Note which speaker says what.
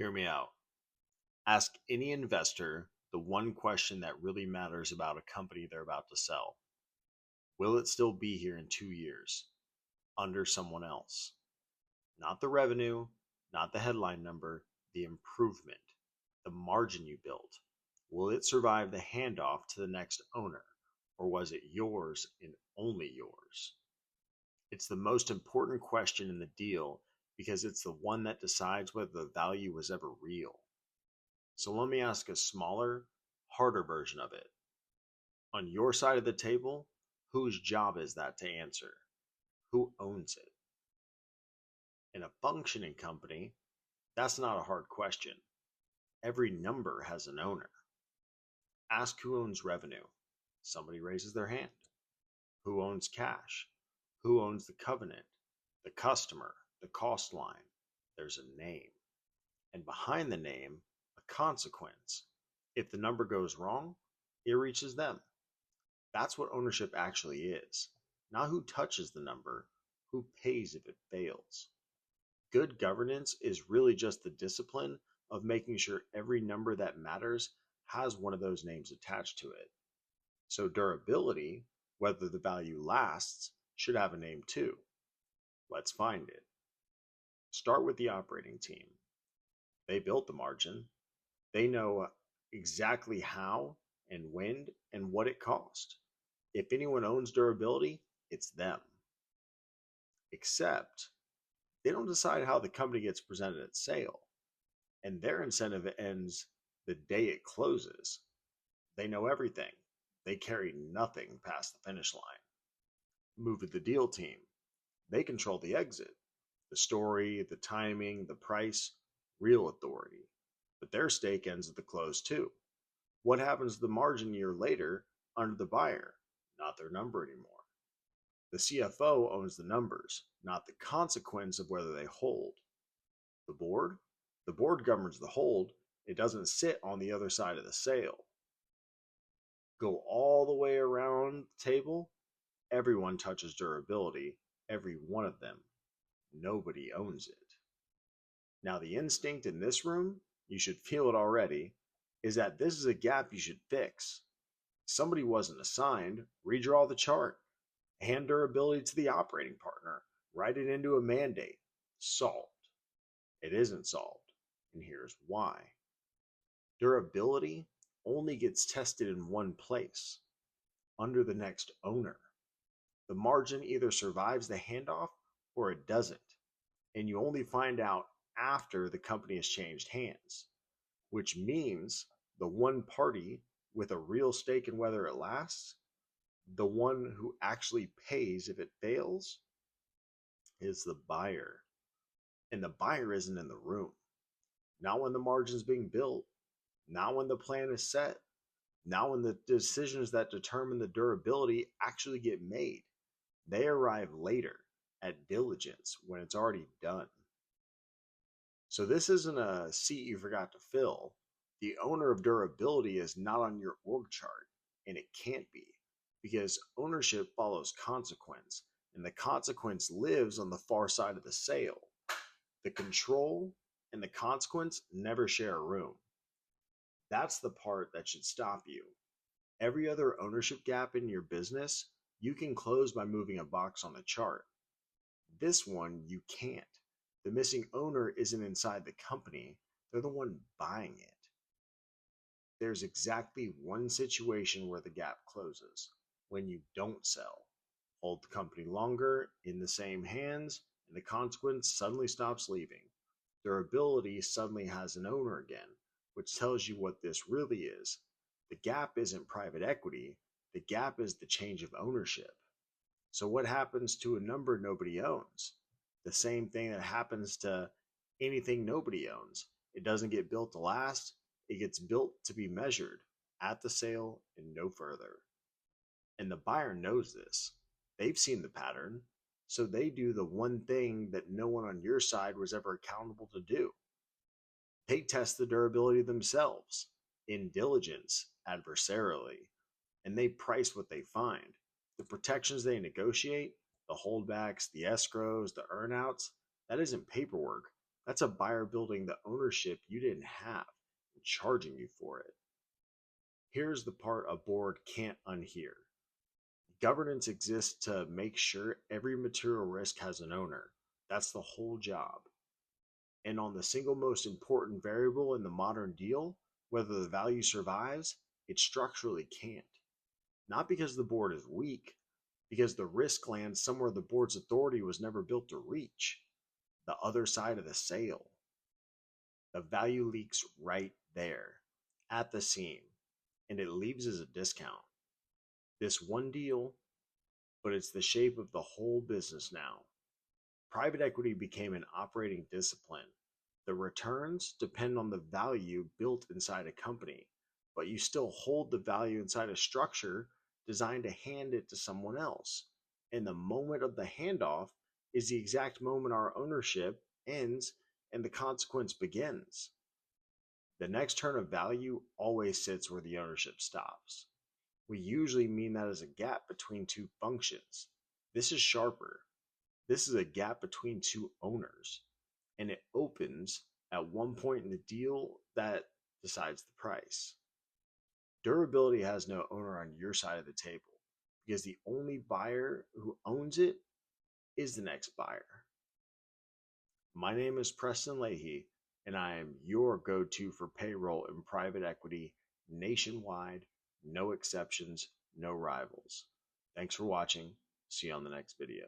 Speaker 1: Hear me out. Ask any investor the one question that really matters about a company they're about to sell. Will it still be here in 2 years under someone else? Not the revenue, not the headline number, the improvement, the margin you built. Will it survive the handoff to the next owner, or was it yours and only yours? It's the most important question in the deal because it's the one that decides whether the value was ever real. So let me ask a smaller, harder version of it. On your side of the table, whose job is that to answer? Who owns it? In a functioning company, that's not a hard question. Every number has an owner. Ask who owns revenue. Somebody raises their hand. Who owns cash? Who owns the covenant, the customer, the cost line? There's a name. And behind the name, a consequence. If the number goes wrong, it reaches them. That's what ownership actually is. Not who touches the number, who pays if it fails. Good governance is really just the discipline of making sure every number that matters has one of those names attached to it. So durability, whether the value lasts, should have a name too. Let's find it. Start with the operating team. They built the margin. They know exactly how and when and what it cost. If anyone owns durability, it's them. Except they don't decide how the company gets presented at sale, and their incentive ends the day it closes. They know everything. They carry nothing past the finish line. Move to the deal team. They control the exit, the story, the timing, the price, real authority. But their stake ends at the close too. What happens to the margin a year later under the buyer? Not their number anymore. The CFO owns the numbers, not the consequence of whether they hold. The board? The board governs the hold. It doesn't sit on the other side of the sale. Go all the way around the table. Everyone touches durability, every one of them. Nobody owns it. Now, the instinct in this room, you should feel it already, is that this is a gap you should fix. Somebody wasn't assigned, redraw the chart, hand durability to the operating partner, write it into a mandate. Solved. It isn't solved, and here's why. Durability only gets tested in one place, under the next owner. The margin either survives the handoff or it doesn't, and you only find out after the company has changed hands, which means the one party with a real stake in whether it lasts, the one who actually pays if it fails, is the buyer. And the buyer isn't in the room. Not when the margin's being built, not when the plan is set, not when the decisions that determine the durability actually get made. They arrive later at diligence when it's already done. So this isn't a seat you forgot to fill. The owner of durability is not on your org chart, and it can't be, because ownership follows consequence, and the consequence lives on the far side of the sale. The control and the consequence never share a room. That's the part that should stop you. Every other ownership gap in your business, you can close by moving a box on the chart. This one, you can't. The missing owner isn't inside the company, they're the one buying it. There's exactly one situation where the gap closes: when you don't sell. Hold the company longer in the same hands, and the consequence suddenly stops leaving. Durability suddenly has an owner again, which tells you what this really is. The gap isn't private equity, the gap is the change of ownership. So, what happens to a number nobody owns? The same thing that happens to anything nobody owns. It doesn't get built to last, it gets built to be measured at the sale and no further. And the buyer knows this. They've seen the pattern, so they do the one thing that no one on your side was ever accountable to do. They test the durability themselves, in diligence, adversarially, and they price what they find. The protections they negotiate, the holdbacks, the escrows, the earnouts, that isn't paperwork. That's a buyer building the ownership you didn't have and charging you for it. Here's the part a board can't unhear. Governance exists to make sure every material risk has an owner. That's the whole job. And on the single most important variable in the modern deal, whether the value survives, it structurally can't. Not because the board is weak, because the risk lands somewhere the board's authority was never built to reach, the other side of the sale. The value leaks right there, at the seam, and it leaves as a discount. This one deal, but it's the shape of the whole business now. Private equity became an operating discipline. The returns depend on the value built inside a company, but you still hold the value inside a structure designed to hand it to someone else. And the moment of the handoff is the exact moment our ownership ends and the consequence begins. The next turn of value always sits where the ownership stops. We usually mean that as a gap between two functions. This is sharper. This is a gap between two owners, and it opens at one point in the deal that decides the price. Durability has no owner on your side of the table because the only buyer who owns it is the next buyer. My name is Preston Leahy, and I am your go-to for payroll in private equity nationwide, no exceptions, no rivals. Thanks for watching. See you on the next video.